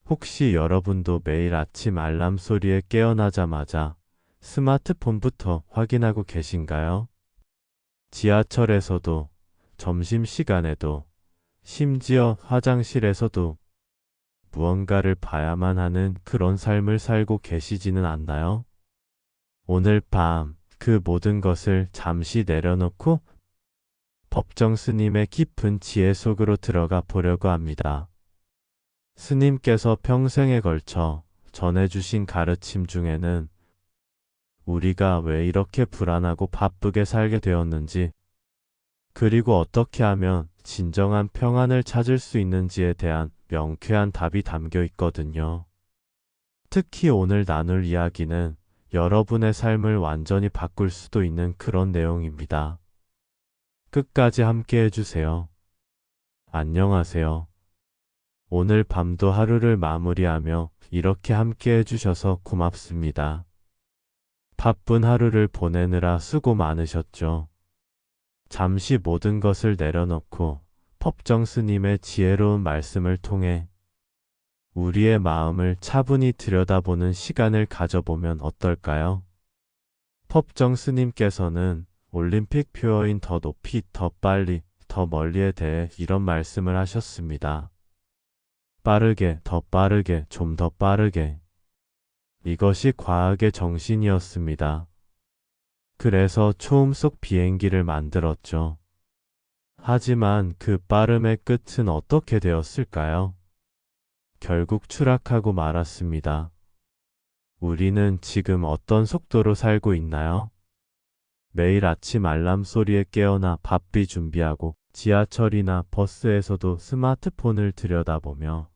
혹시 여러분도 매일 아침 알람 소리에 깨어나자마자 스마트폰부터 확인하고 계신가요? 지하철에서도, 점심시간에도, 심지어 화장실에서도 무언가를 봐야만 하는 그런 삶을 살고 계시지는 않나요? 오늘 밤 그 모든 것을 잠시 내려놓고 법정 스님의 깊은 지혜 속으로 들어가 보려고 합니다. 스님께서 평생에 걸쳐 전해주신 가르침 중에는 우리가 왜 이렇게 불안하고 바쁘게 살게 되었는지, 그리고 어떻게 하면 진정한 평안을 찾을 수 있는지에 대한 명쾌한 답이 담겨 있거든요. 특히 오늘 나눌 이야기는 여러분의 삶을 완전히 바꿀 수도 있는 그런 내용입니다. 끝까지 함께 해주세요. 안녕하세요. 오늘 밤도 하루를 마무리하며 이렇게 함께 해주셔서 고맙습니다. 바쁜 하루를 보내느라 수고 많으셨죠? 잠시 모든 것을 내려놓고 법정 스님의 지혜로운 말씀을 통해 우리의 마음을 차분히 들여다보는 시간을 가져보면 어떨까요? 법정 스님께서는 올림픽 표어인 더 높이, 더 빨리, 더 멀리에 대해 이런 말씀을 하셨습니다. 빠르게, 더 빠르게, 좀 더 빠르게. 이것이 과학의 정신이었습니다. 그래서 초음 속 비행기를 만들었죠. 하지만 그 빠름의 끝은 어떻게 되었을까요? 결국 추락하고 말았습니다. 우리는 지금 어떤 속도로 살고 있나요? 매일 아침 알람 소리에 깨어나 바삐 준비하고 지하철이나 버스에서도 스마트폰을 들여다보며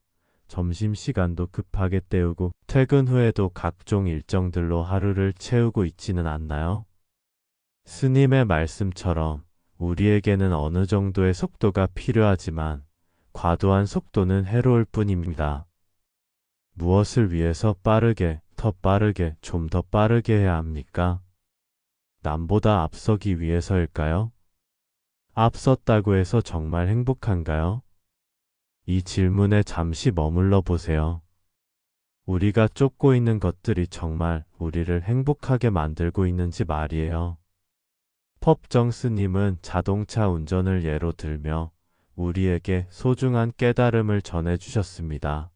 점심시간도 급하게 때우고 퇴근 후에도 각종 일정들로 하루를 채우고 있지는 않나요? 스님의 말씀처럼 우리에게는 어느 정도의 속도가 필요하지만 과도한 속도는 해로울 뿐입니다. 무엇을 위해서 빠르게, 더 빠르게, 좀 더 빠르게 해야 합니까? 남보다 앞서기 위해서일까요? 앞섰다고 해서 정말 행복한가요? 이 질문에 잠시 머물러 보세요. 우리가 쫓고 있는 것들이 정말 우리를 행복하게 만들고 있는지 말이에요. 법정 스님은 자동차 운전을 예로 들며 우리에게 소중한 깨달음을 전해 주셨습니다.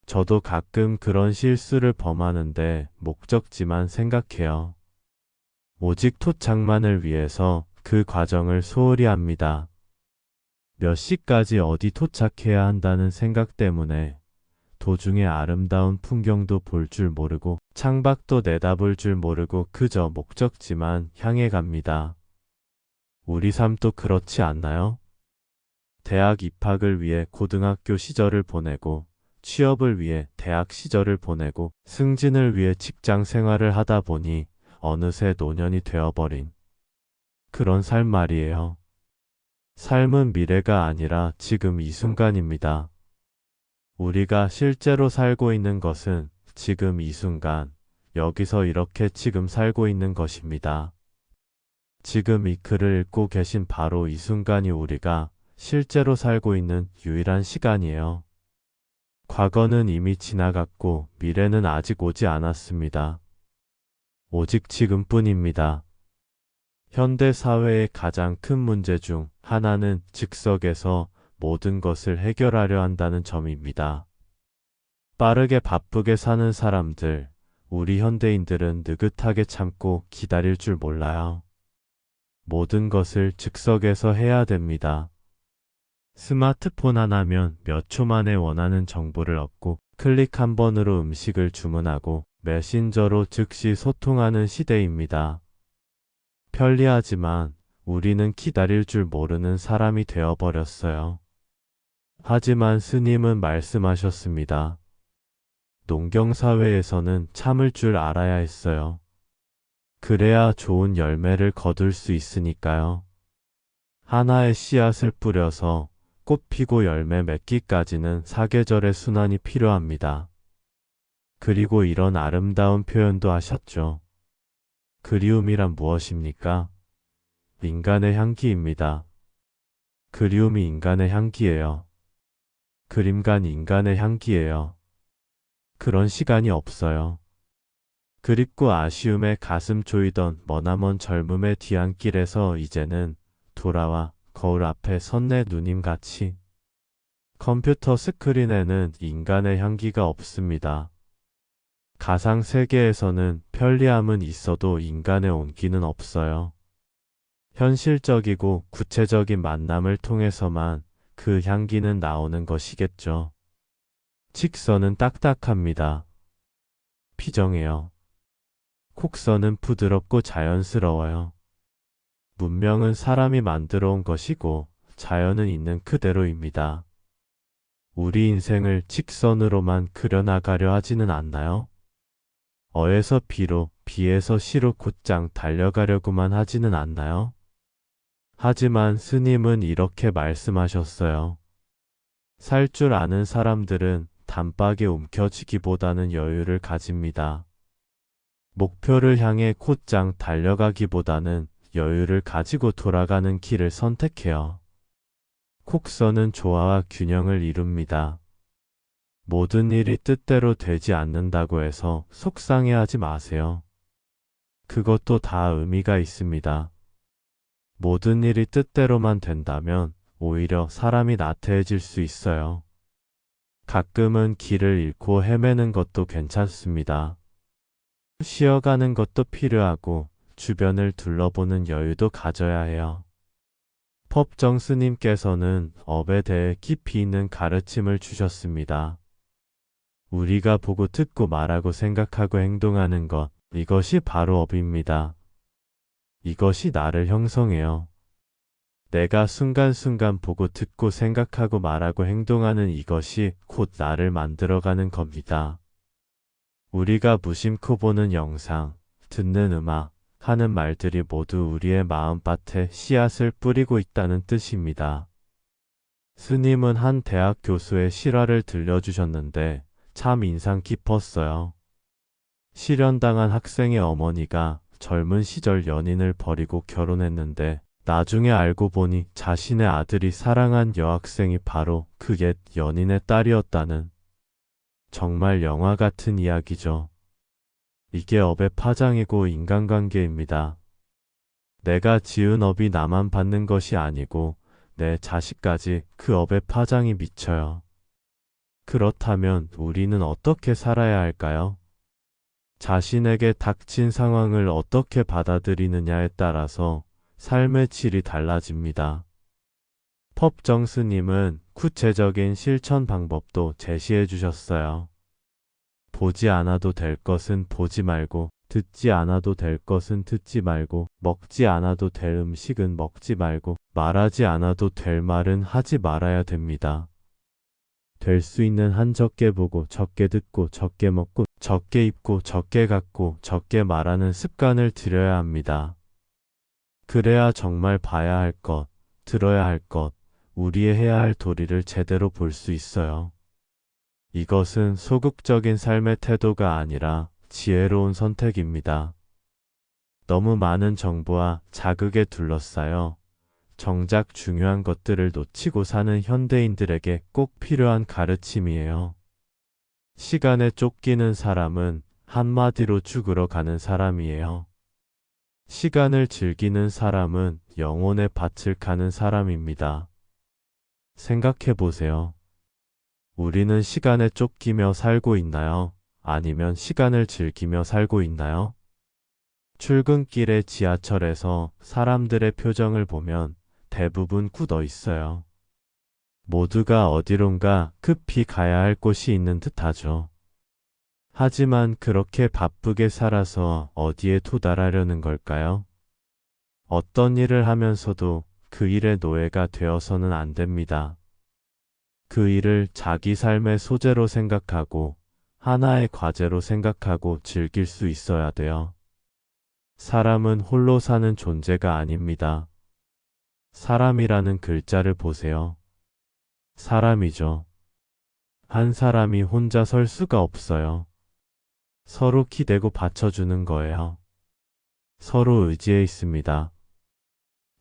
저도 가끔 그런 실수를 범하는데 목적지만 생각해요. 오직 토착만을 위해서 그 과정을 소홀히 합니다. 몇 시까지 어디 도착해야 한다는 생각 때문에 도중에 아름다운 풍경도 볼 줄 모르고 창밖도 내다볼 줄 모르고 그저 목적지만 향해 갑니다. 우리 삶도 그렇지 않나요? 대학 입학을 위해 고등학교 시절을 보내고 취업을 위해 대학 시절을 보내고 승진을 위해 직장 생활을 하다 보니 어느새 노년이 되어버린 그런 삶 말이에요. 삶은 미래가 아니라 지금 이 순간입니다. 우리가 실제로 살고 있는 것은 지금 이 순간, 여기서 이렇게 지금 살고 있는 것입니다. 지금 이 글을 읽고 계신 바로 이 순간이 우리가 실제로 살고 있는 유일한 시간이에요. 과거는 이미 지나갔고 미래는 아직 오지 않았습니다. 오직 지금뿐입니다. 현대 사회의 가장 큰 문제 중 하나는 즉석에서 모든 것을 해결하려 한다는 점입니다. 빠르게 바쁘게 사는 사람들, 우리 현대인들은 느긋하게 참고 기다릴 줄 몰라요. 모든 것을 즉석에서 해야 됩니다. 스마트폰 하나면 몇 초 만에 원하는 정보를 얻고 클릭 한 번으로 음식을 주문하고 메신저로 즉시 소통하는 시대입니다. 편리하지만 우리는 기다릴 줄 모르는 사람이 되어버렸어요. 하지만 스님은 말씀하셨습니다. 농경사회에서는 참을 줄 알아야 했어요. 그래야 좋은 열매를 거둘 수 있으니까요. 하나의 씨앗을 뿌려서 꽃 피고 열매 맺기까지는 사계절의 순환이 필요합니다. 그리고 이런 아름다운 표현도 하셨죠. 그리움이란 무엇입니까? 인간의 향기입니다. 그리움이 인간의 향기예요. 그림간 인간의 향기예요. 그런 시간이 없어요. 그립고 아쉬움에 가슴 조이던 머나먼 젊음의 뒤안길에서 이제는 돌아와 거울 앞에 선 내 누님같이. 컴퓨터 스크린에는 인간의 향기가 없습니다. 가상 세계에서는 편리함은 있어도 인간의 온기는 없어요. 현실적이고 구체적인 만남을 통해서만 그 향기는 나오는 것이겠죠. 직선은 딱딱합니다. 피정해요. 콕선은 부드럽고 자연스러워요. 문명은 사람이 만들어 온 것이고 자연은 있는 그대로입니다. 우리 인생을 직선으로만 그려나가려 하지는 않나요? 어에서 비로, 비에서 시로 곧장 달려가려고만 하지는 않나요? 하지만 스님은 이렇게 말씀하셨어요. 살 줄 아는 사람들은 단박에 움켜쥐기보다는 여유를 가집니다. 목표를 향해 곧장 달려가기보다는 여유를 가지고 돌아가는 길을 선택해요. 콕선은 조화와 균형을 이룹니다. 모든 일이 뜻대로 되지 않는다고 해서 속상해하지 마세요. 그것도 다 의미가 있습니다. 모든 일이 뜻대로만 된다면 오히려 사람이 나태해질 수 있어요. 가끔은 길을 잃고 헤매는 것도 괜찮습니다. 쉬어가는 것도 필요하고 주변을 둘러보는 여유도 가져야 해요. 법정 스님께서는 업에 대해 깊이 있는 가르침을 주셨습니다. 우리가 보고 듣고 말하고 생각하고 행동하는 것, 이것이 바로 업입니다. 이것이 나를 형성해요. 내가 순간순간 보고 듣고 생각하고 말하고 행동하는 이것이 곧 나를 만들어가는 겁니다. 우리가 무심코 보는 영상, 듣는 음악, 하는 말들이 모두 우리의 마음밭에 씨앗을 뿌리고 있다는 뜻입니다. 스님은 한 대학 교수의 실화를 들려주셨는데 참 인상 깊었어요. 실연당한 학생의 어머니가 젊은 시절 연인을 버리고 결혼했는데 나중에 알고 보니 자신의 아들이 사랑한 여학생이 바로 그 옛 연인의 딸이었다는, 정말 영화 같은 이야기죠. 이게 업의 파장이고 인간관계입니다. 내가 지은 업이 나만 받는 것이 아니고 내 자식까지 그 업의 파장이 미쳐요. 그렇다면 우리는 어떻게 살아야 할까요? 자신에게 닥친 상황을 어떻게 받아들이느냐에 따라서 삶의 질이 달라집니다. 법정 스님은 구체적인 실천 방법도 제시해 주셨어요. 보지 않아도 될 것은 보지 말고, 듣지 않아도 될 것은 듣지 말고, 먹지 않아도 될 음식은 먹지 말고, 말하지 않아도 될 말은 하지 말아야 됩니다. 될 수 있는 한 적게 보고 적게 듣고 적게 먹고 적게 입고 적게 갖고 적게 말하는 습관을 들여야 합니다. 그래야 정말 봐야 할 것, 들어야 할 것, 우리의 해야 할 도리를 제대로 볼 수 있어요. 이것은 소극적인 삶의 태도가 아니라 지혜로운 선택입니다. 너무 많은 정보와 자극에 둘러싸여 정작 중요한 것들을 놓치고 사는 현대인들에게 꼭 필요한 가르침이에요. 시간에 쫓기는 사람은 한마디로 죽으러 가는 사람이에요. 시간을 즐기는 사람은 영혼의 밭을 가는 사람입니다. 생각해 보세요. 우리는 시간에 쫓기며 살고 있나요? 아니면 시간을 즐기며 살고 있나요? 출근길의 지하철에서 사람들의 표정을 보면 대부분 굳어 있어요. 모두가 어디론가 급히 가야 할 곳이 있는 듯하죠. 하지만 그렇게 바쁘게 살아서 어디에 도달하려는 걸까요? 어떤 일을 하면서도 그 일의 노예가 되어서는 안 됩니다. 그 일을 자기 삶의 소재로 생각하고 하나의 과제로 생각하고 즐길 수 있어야 돼요. 사람은 홀로 사는 존재가 아닙니다. 사람이라는 글자를 보세요. 사람이죠. 한 사람이 혼자 설 수가 없어요. 서로 기대고 받쳐주는 거예요. 서로 의지해 있습니다.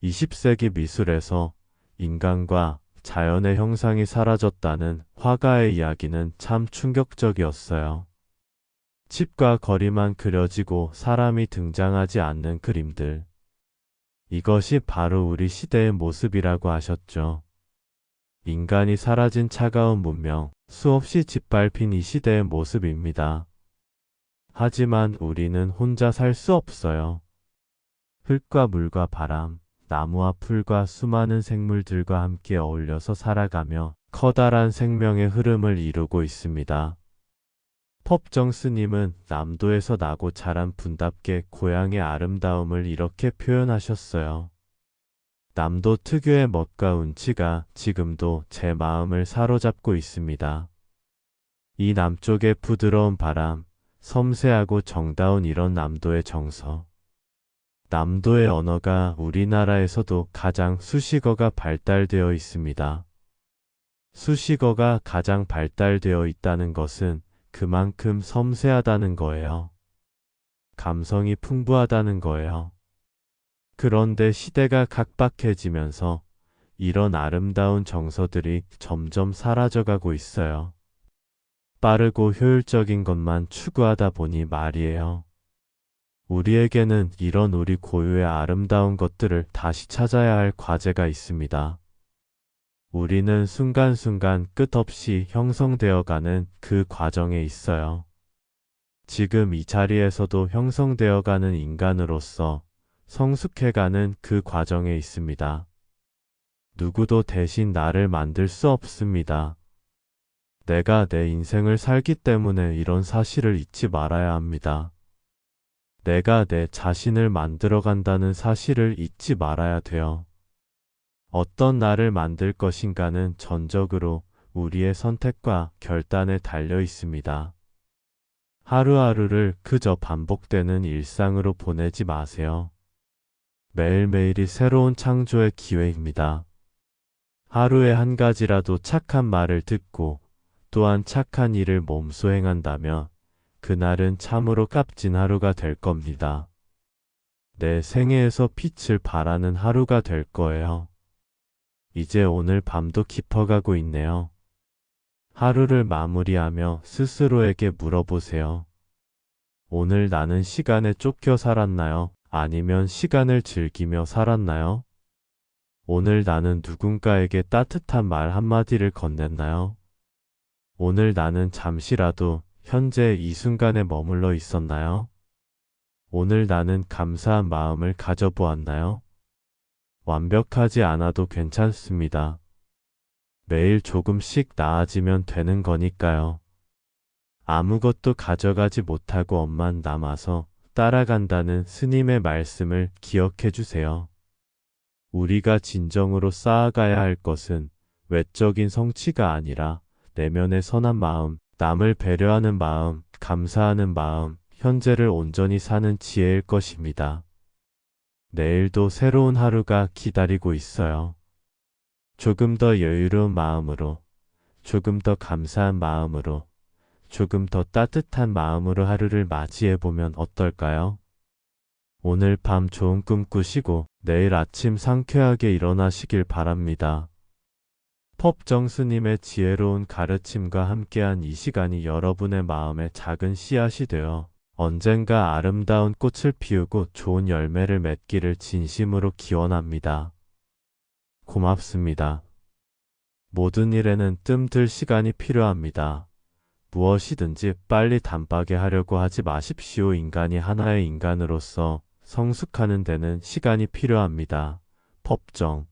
20세기 미술에서 인간과 자연의 형상이 사라졌다는 화가의 이야기는 참 충격적이었어요. 집과 거리만 그려지고 사람이 등장하지 않는 그림들. 이것이 바로 우리 시대의 모습이라고 하셨죠. 인간이 사라진 차가운 문명, 수없이 짓밟힌 이 시대의 모습입니다. 하지만 우리는 혼자 살 수 없어요. 흙과 물과 바람, 나무와 풀과 수많은 생물들과 함께 어울려서 살아가며 커다란 생명의 흐름을 이루고 있습니다. 법정 스님은 남도에서 나고 자란 분답게 고향의 아름다움을 이렇게 표현하셨어요. 남도 특유의 멋과 운치가 지금도 제 마음을 사로잡고 있습니다. 이 남쪽의 부드러운 바람, 섬세하고 정다운 이런 남도의 정서. 남도의 언어가 우리나라에서도 가장 수식어가 발달되어 있습니다. 수식어가 가장 발달되어 있다는 것은 그만큼 섬세하다는 거예요. 감성이 풍부하다는 거예요. 그런데 시대가 각박해지면서 이런 아름다운 정서들이 점점 사라져가고 있어요. 빠르고 효율적인 것만 추구하다 보니 말이에요. 우리에게는 이런 우리 고유의 아름다운 것들을 다시 찾아야 할 과제가 있습니다. 우리는 순간순간 끝없이 형성되어가는 그 과정에 있어요. 지금 이 자리에서도 형성되어가는 인간으로서 성숙해가는 그 과정에 있습니다. 누구도 대신 나를 만들 수 없습니다. 내가 내 인생을 살기 때문에 이런 사실을 잊지 말아야 합니다. 내가 내 자신을 만들어간다는 사실을 잊지 말아야 돼요. 어떤 나를 만들 것인가는 전적으로 우리의 선택과 결단에 달려 있습니다. 하루하루를 그저 반복되는 일상으로 보내지 마세요. 매일매일이 새로운 창조의 기회입니다. 하루에 한 가지라도 착한 말을 듣고 또한 착한 일을 몸소 행한다면 그날은 참으로 값진 하루가 될 겁니다. 내 생애에서 빛을 발하는 하루가 될 거예요. 이제 오늘 밤도 깊어가고 있네요. 하루를 마무리하며 스스로에게 물어보세요. 오늘 나는 시간에 쫓겨 살았나요? 아니면 시간을 즐기며 살았나요? 오늘 나는 누군가에게 따뜻한 말 한마디를 건넸나요? 오늘 나는 잠시라도 현재 이 순간에 머물러 있었나요? 오늘 나는 감사한 마음을 가져보았나요? 완벽하지 않아도 괜찮습니다. 매일 조금씩 나아지면 되는 거니까요. 아무것도 가져가지 못하고 엄만 남아서 따라간다는 스님의 말씀을 기억해 주세요. 우리가 진정으로 쌓아가야 할 것은 외적인 성취가 아니라 내면의 선한 마음, 남을 배려하는 마음, 감사하는 마음, 현재를 온전히 사는 지혜일 것입니다. 내일도 새로운 하루가 기다리고 있어요. 조금 더 여유로운 마음으로, 조금 더 감사한 마음으로, 조금 더 따뜻한 마음으로 하루를 맞이해보면 어떨까요? 오늘 밤 좋은 꿈 꾸시고 내일 아침 상쾌하게 일어나시길 바랍니다. 법정 스님의 지혜로운 가르침과 함께한 이 시간이 여러분의 마음에 작은 씨앗이 되어 언젠가 아름다운 꽃을 피우고 좋은 열매를 맺기를 진심으로 기원합니다. 고맙습니다. 모든 일에는 뜸들 시간이 필요합니다. 무엇이든지 빨리 단박에 하려고 하지 마십시오. 인간이 하나의 인간으로서 성숙하는 데는 시간이 필요합니다. 법정